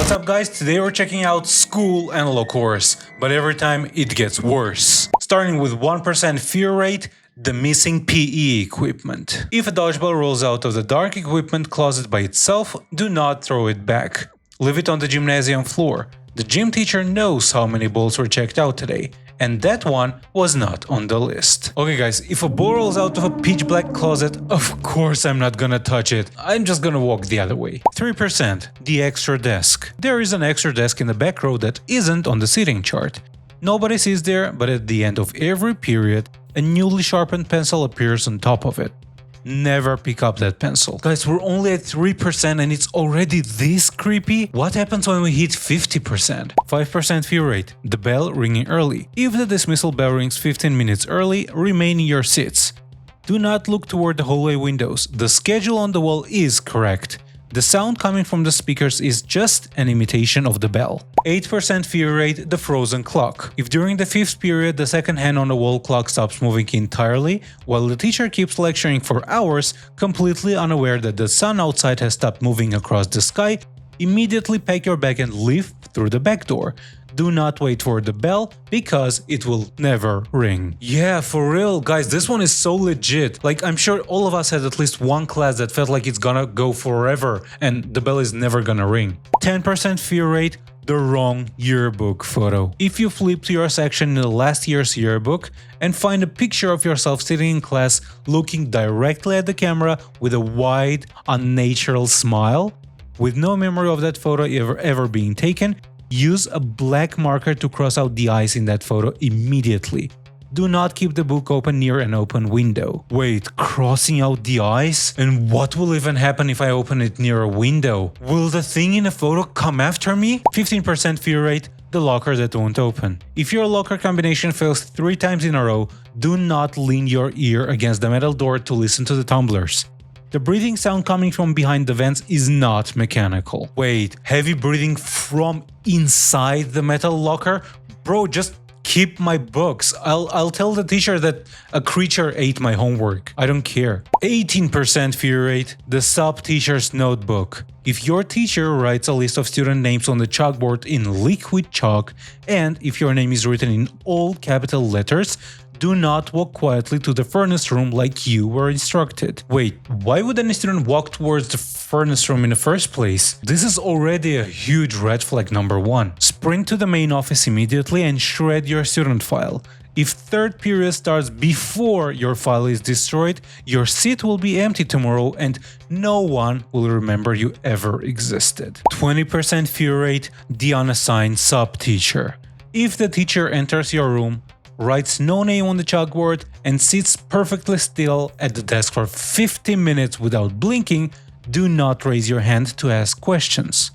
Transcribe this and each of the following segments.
What's up guys, today we're checking out school analog course, but every time it gets worse. Starting with 1% fear rate, the missing PE equipment. If a dodgeball rolls out of the dark equipment closet by itself, do not throw it back. Leave it on the gymnasium floor. The gym teacher knows how many balls were checked out today, and that one was not on the list. Okay guys, if a ball rolls out of a pitch black closet, of course I'm not gonna touch it. I'm just gonna walk the other way. 3%, the extra desk. There is an extra desk in the back row that isn't on the seating chart. Nobody sits there, but at the end of every period, a newly sharpened pencil appears on top of it. Never pick up that pencil. Guys, we're only at 3% and it's already this creepy? What happens when we hit 50%? 5% fear rate, the bell ringing early. If the dismissal bell rings 15 minutes early, remain in your seats. Do not look toward the hallway windows. The schedule on the wall is correct. The sound coming from the speakers is just an imitation of the bell. 8% fear rate, the frozen clock. If during the 5th period the second hand on the wall clock stops moving entirely, while the teacher keeps lecturing for hours, completely unaware that the sun outside has stopped moving across the sky, immediately pack your bag and leave through the back door. Do not wait for the bell, because it will never ring. Yeah, for real, guys, this one is so legit. Like, I'm sure all of us had at least one class that felt like it's gonna go forever and the bell is never gonna ring. 10% fear rate, the wrong yearbook photo. If you flip to your section in the last year's yearbook and find a picture of yourself sitting in class looking directly at the camera with a wide, unnatural smile, with no memory of that photo ever being taken, use a black marker to cross out the eyes in that photo immediately. Do not keep the book open near an open window. Wait, crossing out the eyes? And what will even happen if I open it near a window? Will the thing in the photo come after me? 15% fear rate, the locker that won't open. If your locker combination fails 3 times in a row, do not lean your ear against the metal door to listen to the tumblers. The breathing sound coming from behind the vents is not mechanical. Wait, heavy breathing from inside the metal locker? Bro, just keep my books. I'll tell the teacher that a creature ate my homework. I don't care. 18% fear rate, the sub-teacher's notebook. If your teacher writes a list of student names on the chalkboard in liquid chalk, and if your name is written in all capital letters, do not walk quietly to the furnace room like you were instructed. Wait, why would any student walk towards the furnace room in the first place? This is already a huge red flag number 1. Sprint to the main office immediately and shred your student file. If 3rd period starts before your file is destroyed, your seat will be empty tomorrow and no one will remember you ever existed. 20% fear rate, the unassigned sub-teacher. If the teacher enters your room, writes no name on the chalkboard, and sits perfectly still at the desk for 50 minutes without blinking, do not raise your hand to ask questions.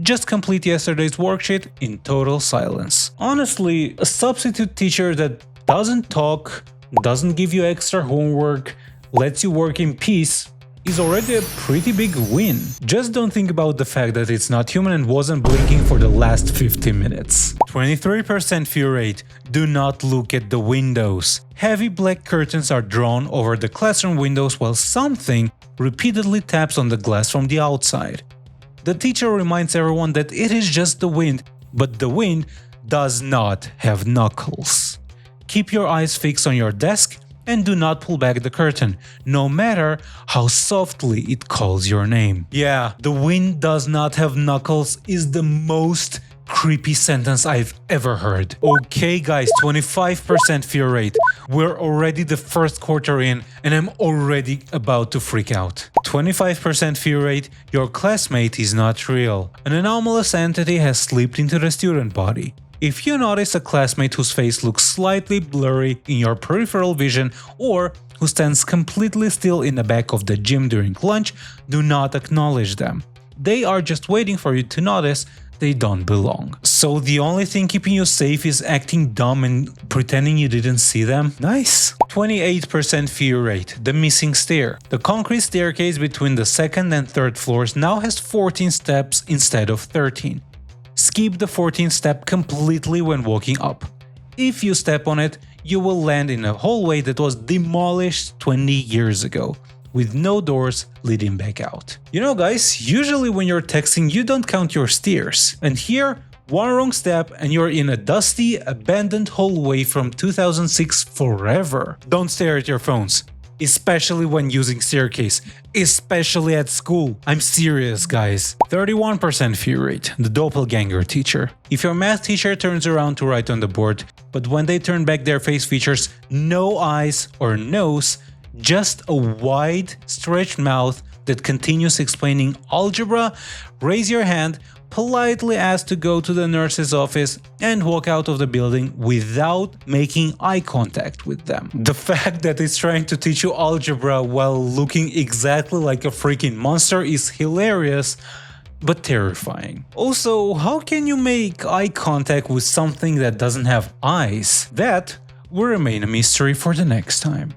Just complete yesterday's worksheet in total silence. Honestly, a substitute teacher that doesn't talk, doesn't give you extra homework, lets you work in peace, is already a pretty big win. Just don't think about the fact that it's not human and wasn't blinking for the last 50 minutes. 23% fear rate, do not look at the windows. Heavy black curtains are drawn over the classroom windows while something repeatedly taps on the glass from the outside. The teacher reminds everyone that it is just the wind, but the wind does not have knuckles. Keep your eyes fixed on your desk and do not pull back the curtain, no matter how softly it calls your name. Yeah, the wind does not have knuckles is the most creepy sentence I've ever heard. Okay guys, 25% fear rate. We're already the first quarter in and I'm already about to freak out. 25% fear rate, your classmate is not real. An anomalous entity has slipped into the student body. If you notice a classmate whose face looks slightly blurry in your peripheral vision or who stands completely still in the back of the gym during lunch, do not acknowledge them. They are just waiting for you to notice they don't belong. So the only thing keeping you safe is acting dumb and pretending you didn't see them? Nice! 28% fear rate, the missing stair. The concrete staircase between the 2nd and 3rd floors now has 14 steps instead of 13. Skip the 14th step completely when walking up. If you step on it, you will land in a hallway that was demolished 20 years ago. with no doors leading back out. You know guys, usually when you're texting you don't count your stairs, and here one wrong step and you're in a dusty, abandoned hallway from 2006 forever. Don't stare at your phones, especially when using staircase, especially at school. I'm serious guys. 31% fear rate, the doppelganger teacher. If your math teacher turns around to write on the board, but when they turn back their face features no eyes or nose, just a wide, stretched mouth that continues explaining algebra, raise your hand, politely ask to go to the nurse's office, and walk out of the building without making eye contact with them. The fact that it's trying to teach you algebra while looking exactly like a freaking monster is hilarious, but terrifying. Also, how can you make eye contact with something that doesn't have eyes? That will remain a mystery for the next time.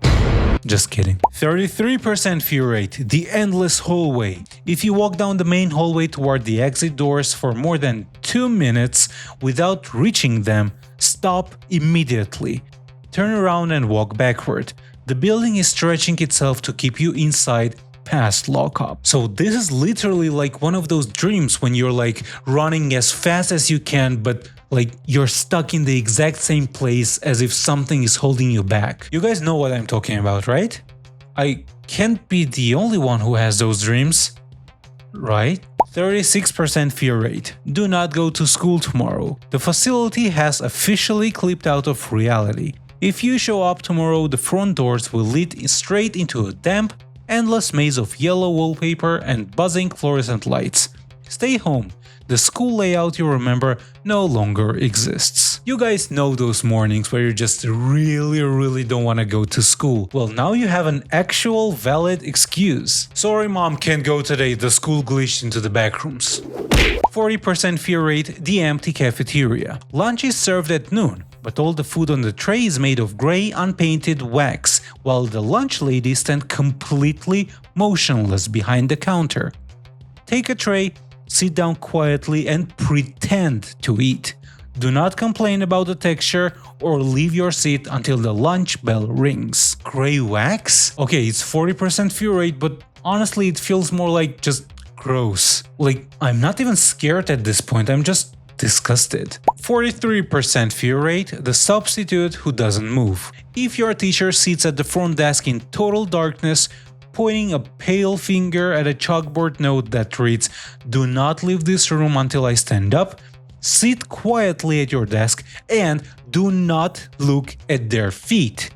Just kidding. 33% fear rate, the endless hallway. If you walk down the main hallway toward the exit doors for more than 2 minutes without reaching them, stop immediately. Turn around and walk backward. The building is stretching itself to keep you inside past lockup. So this is literally like one of those dreams when you're like running as fast as you can, but like you're stuck in the exact same place as if something is holding you back. You guys know what I'm talking about, right? I can't be the only one who has those dreams, right? 36% fear rate. Do not go to school tomorrow. The facility has officially clipped out of reality. If you show up tomorrow, the front doors will lead straight into a damp, endless maze of yellow wallpaper and buzzing fluorescent lights. Stay home. The school layout you remember no longer exists. You guys know those mornings where you just really don't want to go to school. Well, now you have an actual valid excuse. Sorry mom, can't go today, the school glitched into the back rooms. 40% fear rate, the empty cafeteria. Lunch is served at noon, but all the food on the tray is made of grey unpainted wax, while the lunch ladies stand completely motionless behind the counter. Take a tray, sit down quietly and pretend to eat. Do not complain about the texture or leave your seat until the lunch bell rings. Grey wax? Okay, it's 40% fear rate, but honestly it feels more like just gross. Like, I'm not even scared at this point, I'm just disgusted. 43% fear rate, the substitute who doesn't move. If your teacher sits at the front desk in total darkness, pointing a pale finger at a chalkboard note that reads, "Do not leave this room until I stand up," sit quietly at your desk and do not look at their feet.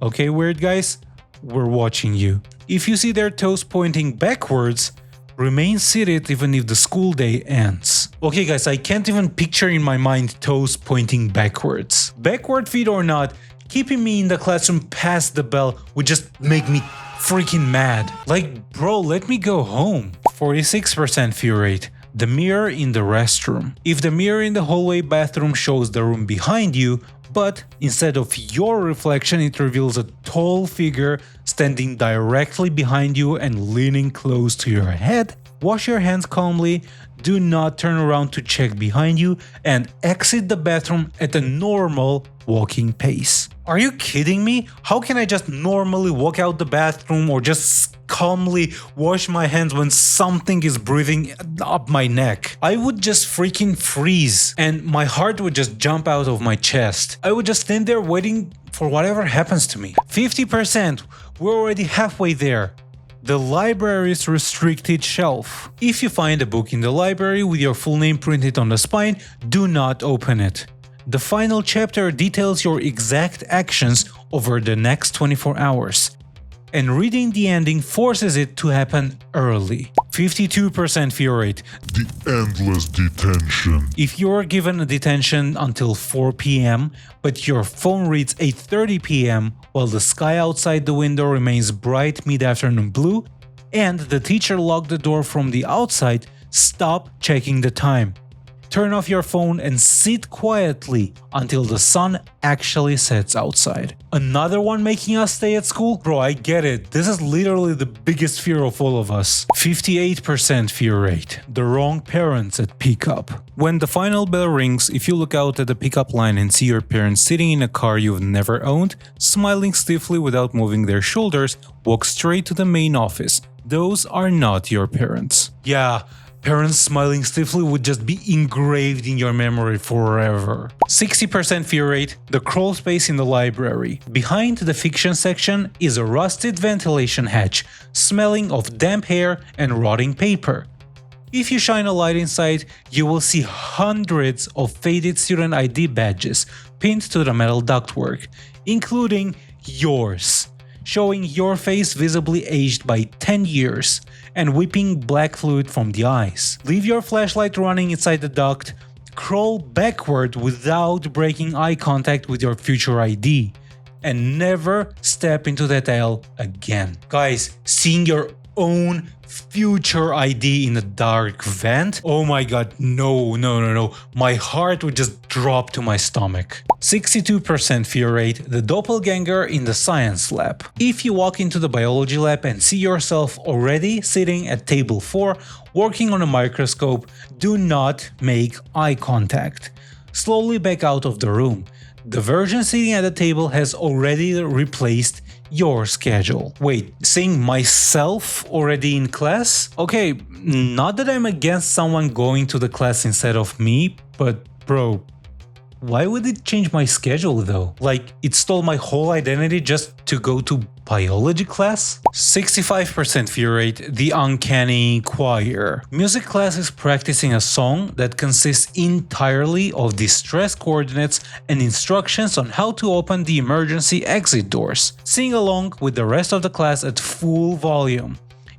Okay, weird guys? We're watching you. If you see their toes pointing backwards, remain seated even if the school day ends. Okay guys, I can't even picture in my mind toes pointing backwards. Backward feet or not, keeping me in the classroom past the bell would just make me freaking mad. Like, bro, let me go home. 46% fear rate, the mirror in the restroom. If the mirror in the hallway bathroom shows the room behind you, but instead of your reflection it reveals a tall figure standing directly behind you and leaning close to your head, wash your hands calmly, do not turn around to check behind you, and exit the bathroom at a normal walking pace. Are you kidding me? How can I just normally walk out the bathroom or just calmly wash my hands when something is breathing up my neck? I would just freaking freeze and my heart would just jump out of my chest. I would just stand there waiting for whatever happens to me. 50%, we're already halfway there. The library's restricted shelf. If you find a book in the library with your full name printed on the spine, do not open it. The final chapter details your exact actions over the next 24 hours, and reading the ending forces it to happen early. 52% fear rate. The endless detention. If you are given a detention until 4 p.m., but your phone reads 8:30 p.m. while the sky outside the window remains bright mid-afternoon blue, and the teacher locked the door from the outside, stop checking the time. turn off your phone and sit quietly until the sun actually sets outside. Another one making us stay at school? Bro, I get it. This is literally the biggest fear of all of us. 58% fear rate. The wrong parents at pickup. When the final bell rings, if you look out at the pickup line and see your parents sitting in a car you've never owned, smiling stiffly without moving their shoulders, walk straight to the main office. Those are not your parents. Yeah, parents smiling stiffly would just be engraved in your memory forever. 60% fear rate, the crawl space in the library. Behind the fiction section is a rusted ventilation hatch, smelling of damp hair and rotting paper. If you shine a light inside, you will see hundreds of faded student ID badges pinned to the metal ductwork, including yours, showing your face visibly aged by 10 years and whipping black fluid from the eyes. Leave your flashlight running inside the duct, crawl backward without breaking eye contact with your future ID, and never step into that aisle again. Guys, seeing your own future ID in a dark vent? Oh my god, no. My heart would just drop to my stomach. 62% fear rate, the doppelganger in the science lab. If you walk into the biology lab and see yourself already sitting at table 4, working on a microscope, do not make eye contact. Slowly back out of the room. The version sitting at the table has already replaced your schedule. Wait, seeing myself already in class? Okay, not that I'm against someone going to the class instead of me, but bro, why would it change my schedule though? Like, it stole my whole identity just to go to biology class? 65% fear rate, the uncanny choir. Music class is practicing a song that consists entirely of distress coordinates and instructions on how to open the emergency exit doors. Sing along with the rest of the class at full volume.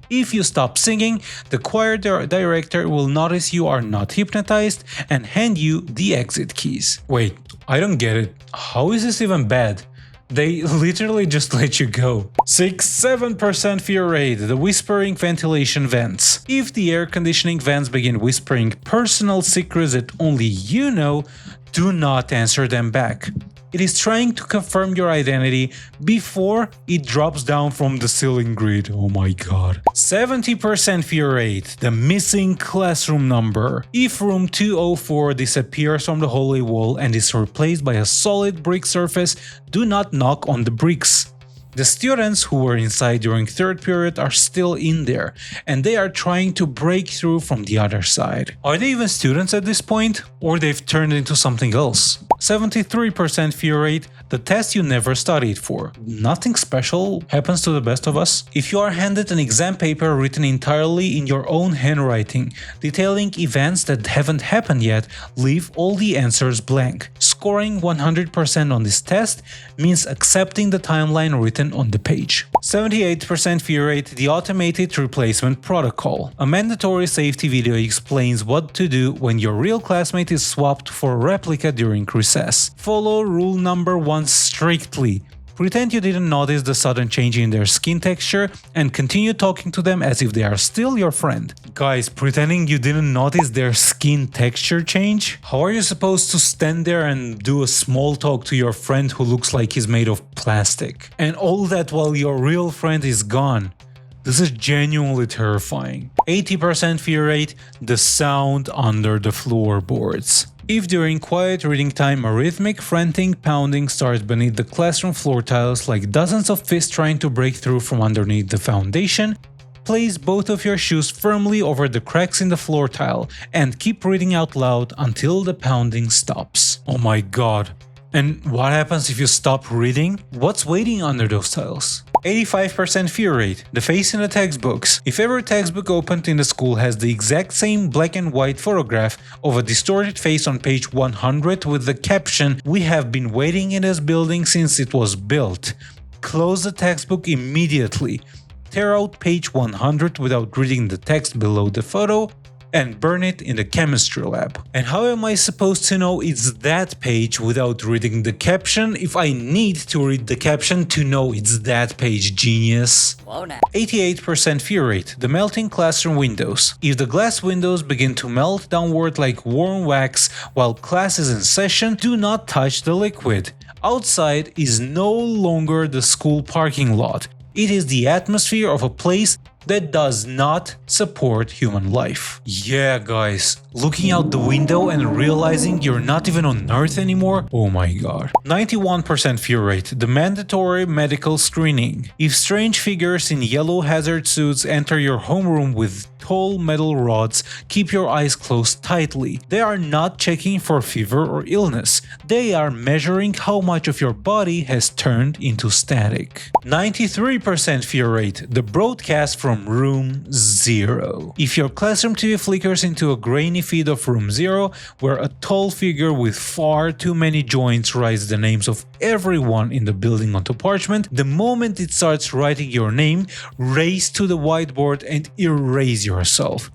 If you stop singing, the choir director will notice you are not hypnotized and hand you the exit keys. Wait, I don't get it. How is this even bad? They literally just let you go. 7% fear rate, the whispering ventilation vents. If the air conditioning vents begin whispering personal secrets that only you know, do not answer them back. It is trying to confirm your identity before it drops down from the ceiling grid. Oh my god. 70% fear rate, the missing classroom number. If room 204 disappears from the hallway wall and is replaced by a solid brick surface, do not knock on the bricks. The students who were inside during third period are still in there, and they are trying to break through from the other side. Are they even students at this point? Or they've turned into something else? 73% fear rate, the test you never studied for. Nothing special happens to the best of us. If you are handed an exam paper written entirely in your own handwriting, detailing events that haven't happened yet, leave all the answers blank. Scoring 100% on this test means accepting the timeline written on the page. 78% fear rate, the automated replacement protocol. A mandatory safety video explains what to do when your real classmate is swapped for a replica during recess. Follow rule number 1 strictly. Pretend you didn't notice the sudden change in their skin texture and continue talking to them as if they are still your friend. Guys, pretending you didn't notice their skin texture change? How are you supposed to stand there and do a small talk to your friend who looks like he's made of plastic? And all that while your real friend is gone. This is genuinely terrifying. 80% fear rate, the sound under the floorboards. If during quiet reading time a rhythmic, frantic pounding starts beneath the classroom floor tiles like dozens of fists trying to break through from underneath the foundation, place both of your shoes firmly over the cracks in the floor tile and keep reading out loud until the pounding stops. Oh my god. And what happens if you stop reading? What's waiting under those tiles? 85% fear rate, the face in the textbooks. If every textbook opened in the school has the exact same black and white photograph of a distorted face on page 100 with the caption, "We have been waiting in this building since it was built," close the textbook immediately. Tear out page 100 without reading the text below the photo, and burn it in the chemistry lab. And how am I supposed to know it's that page without reading the caption if I need to read the caption to know it's that page, genius? 88% fear rate, the melting classroom windows. If the glass windows begin to melt downward like warm wax while class is in session, do not touch the liquid. Outside is no longer the school parking lot. It is the atmosphere of a place that does not support human life. Yeah, guys, looking out the window and realizing you're not even on Earth anymore? Oh my god. 91% fear rate, the mandatory medical screening. If strange figures in yellow hazard suits enter your homeroom with tall metal rods, keep your eyes closed tightly. They are not checking for fever or illness. They are measuring how much of your body has turned into static. 93% fear rate, the broadcast from room 0. If your classroom TV flickers into a grainy feed of room 0, where a tall figure with far too many joints writes the names of everyone in the building onto parchment, the moment it starts writing your name, race to the whiteboard and erase yourself.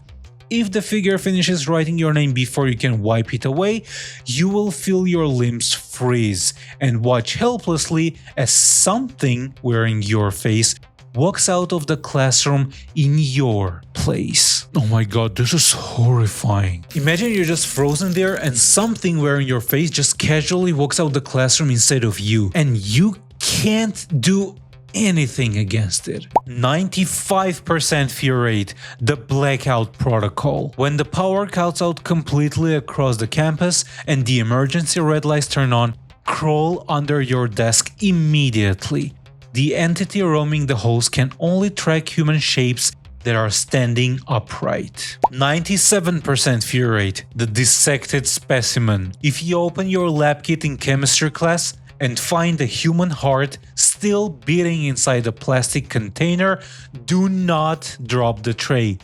If the figure finishes writing your name before you can wipe it away, you will feel your limbs freeze and watch helplessly as something wearing your face walks out of the classroom in your place. Oh my god, this is horrifying. Imagine you're just frozen there and something wearing your face just casually walks out the classroom instead of you, and you can't do anything against it. 95% fear rate, the blackout protocol. When the power cuts out completely across the campus and the emergency red lights turn on, crawl under your desk immediately. The entity roaming the halls can only track human shapes that are standing upright. 97% fear rate, the dissected specimen. If you open your lab kit in chemistry class and find a human heart still beating inside a plastic container, do not drop the tray.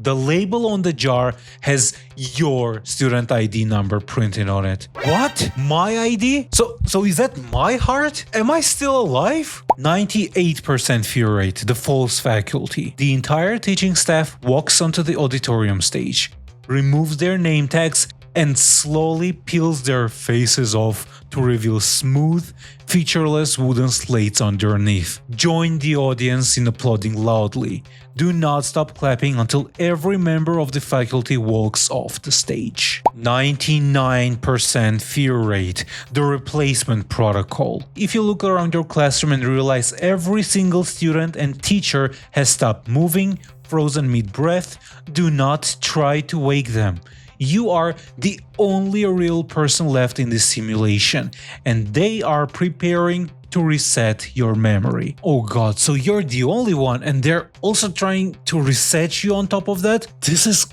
The label on the jar has your student ID number printed on it. What? My ID? So is that my heart? Am I still alive? 98% fear rate, the false faculty. The entire teaching staff walks onto the auditorium stage, removes their name tags, and slowly peels their faces off to reveal smooth, featureless wooden slates underneath. Join the audience in applauding loudly. Do not stop clapping until every member of the faculty walks off the stage. 99% fear rate, the replacement protocol. If you look around your classroom and realize every single student and teacher has stopped moving, frozen mid-breath, do not try to wake them. You are the only real person left in this simulation, and they are preparing to reset your memory. Oh god, so you're the only one and they're also trying to reset you on top of that? This is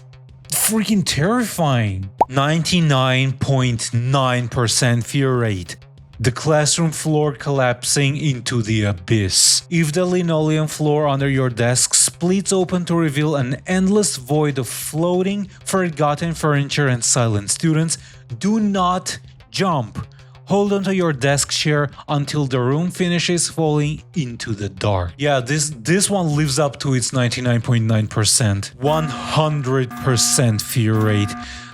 freaking terrifying. 99.9% fear rate. The classroom floor collapsing into the abyss. If the linoleum floor under your desk splits open to reveal an endless void of floating, forgotten furniture and silent students, do not jump. Hold onto your desk chair until the room finishes falling into the dark. Yeah, this one lives up to its 99.9%. 100% fear rate.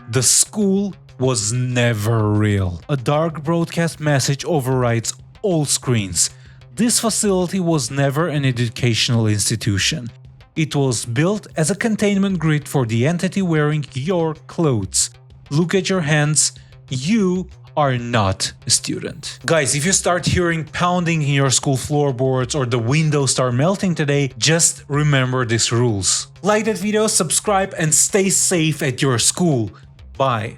The school was never real. A dark broadcast message overrides all screens. This facility was never an educational institution. It was built as a containment grid for the entity wearing your clothes. Look at your hands. You are not a student. Guys, if you start hearing pounding in your school floorboards or the windows start melting today, just remember these rules. Like that video, subscribe, and stay safe at your school. Bye.